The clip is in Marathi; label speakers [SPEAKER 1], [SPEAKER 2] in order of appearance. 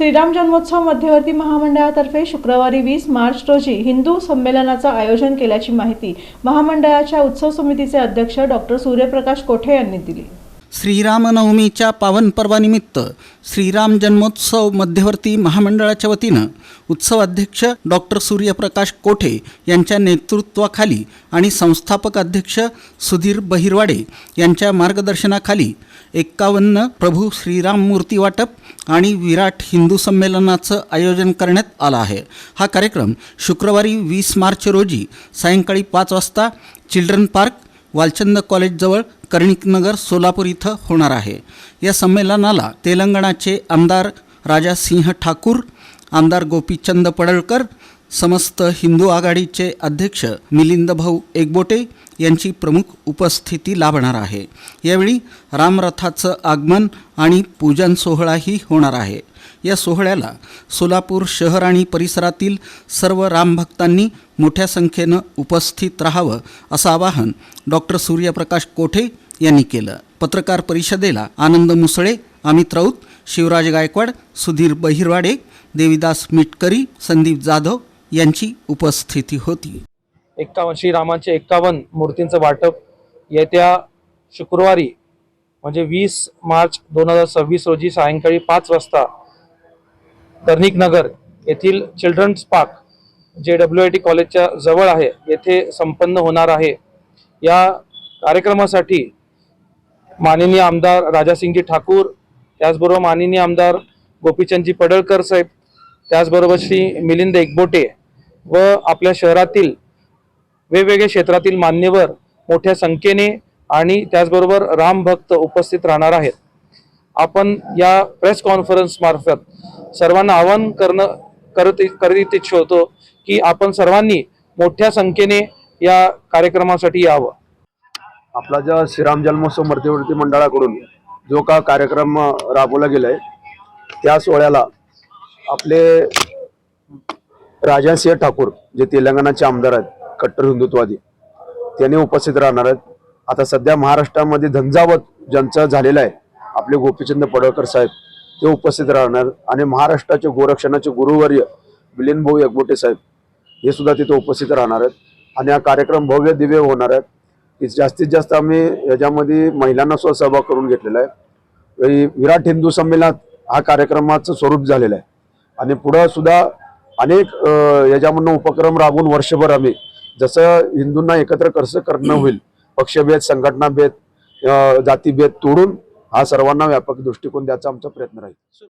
[SPEAKER 1] श्रीराम जन्मोत्सव मध्यवर्ती महामंडळातर्फे शुक्रवारी 20 मार्च रोजी हिंदू संमेलनाचं आयोजन केल्याची माहिती महामंडळाच्या उत्सव समितीचे अध्यक्ष डॉक्टर सूर्यप्रकाश कोठे यांनी दिली।
[SPEAKER 2] श्रीरामनवमीच्या पावन पर्वानिमित्त श्रीराम जन्मोत्सव मध्यवर्ती महामंडळाच्या वतीनं उत्सव अध्यक्ष डॉक्टर सूर्यप्रकाश कोठे यांच्या नेतृत्वाखाली आणि संस्थापक अध्यक्ष सुधीर बहिरवाडे यांच्या मार्गदर्शनाखाली 51 प्रभू श्रीराम मूर्ती वाटप आणि विराट हिंदू संमेलनाचं आयोजन करण्यात आलं आहे। हा कार्यक्रम शुक्रवारी 20 मार्च रोजी सायंकाळी 5 वाजता चिल्ड्रन पार्क वालचंद कॉलेजजवळ कर्णिकनगर सोलापूर इथं होणार आहे। या संमेलनाला तेलंगणाचे आमदार राजा सिंह ठाकूर, आमदार गोपीचंद पडळकर, समस्त हिंदू आघाडीचे अध्यक्ष मिलिंद भाऊ एकबोटे यांची प्रमुख उपस्थिती लाभणार आहे। यावेळी रामरथाचं आगमन आणि पूजन सोहळाही होणार आहे। या सोहळ्याला सोलापूर शहर आणि परिसरातील सर्व रामभक्तांनी मोठ्या संख्येनं उपस्थित राहावं असं आवाहन डॉक्टर सूर्यप्रकाश कोठे यांनी केलं। पत्रकार परिषदेला आनंद मुसळे, अमित राऊत, शिवराज गायकवाड, सुधीर बहिरवाडे, देविदास मिटकरी, संदीप जाधव यांची उपस्थिती होती।
[SPEAKER 3] 51 श्रीरामांचे 51 मूर्तींचं वाटप येत्या शुक्रवारी म्हणजे 20 मार्च 2026 रोजी सायंकाळी 5 वाजता कर्णिकनगर येथील चिल्ड्रन्स पार्क JWIT कॉलेजच्या जवळ आहे येथे संपन्न होणार आहे। या कार्यक्रमासाठी माननीय आमदार राजासिंगजी ठाकूर, त्याचबरोबर माननीय आमदार गोपीचंदजी पडळकर साहेब, त्याचबरोबर श्री मिलिंद एकबोटे व आपल्या शहरातील वेगवेगळ्या क्षेत्रातील मान्यवर मोठ्या संख्येने आणि त्याचबरोबर रामभक्त उपस्थित राहणार आहेत। आपण या प्रेस कॉन्फरन्स मार्फत सर्वांना आवाहन करीत इच्छितो की आपण सर्वांनी मोठ्या संख्येने या कार्यक्रमासाठी यावं।
[SPEAKER 4] आपला जो श्रीराम जन्मोत्सव मध्यवर्ती मंडळाकडून जो का कार्यक्रम राबवला गेलाय त्या सोहळ्याला आपले राजासिंह ठाकूर जे तेलंगणाचे आमदार आहेत, कट्टर हिंदुत्ववादी, त्यांनी उपस्थित राहणार आहेत। आता सध्या महाराष्ट्रामध्ये झंझावत ज्यांचं झालेलं आहे आपले गोपीचंद पडळकर साहेब ते उपस्थित राहणार आणि महाराष्ट्राचे गोरक्षणाचे गुरुवर्य मिलिंद भाऊ एकबोटे साहेब हे सुद्धा तिथे उपस्थित राहणार आहेत आणि हा कार्यक्रम भव्य दिव्य होणार आहे की जास्तीत जास्त आम्ही याच्यामध्ये महिलांना सुद्धा सहभाग करून घेतलेला आहे। विराट हिंदू संमेलनात हा कार्यक्रमाचं स्वरूप झालेलं आहे आणि पुढे सुद्धा अनेक याच्यामधून उपक्रम राबवून वर्षभर आम्ही जसं हिंदूंना एकत्र कसं करणं होईल, पक्षभेद, संघटनाभेद, जातीभेद तोडून हा सर्वांना व्यापक दृष्टिकोन द्यायचा आमचा प्रयत्न राहील।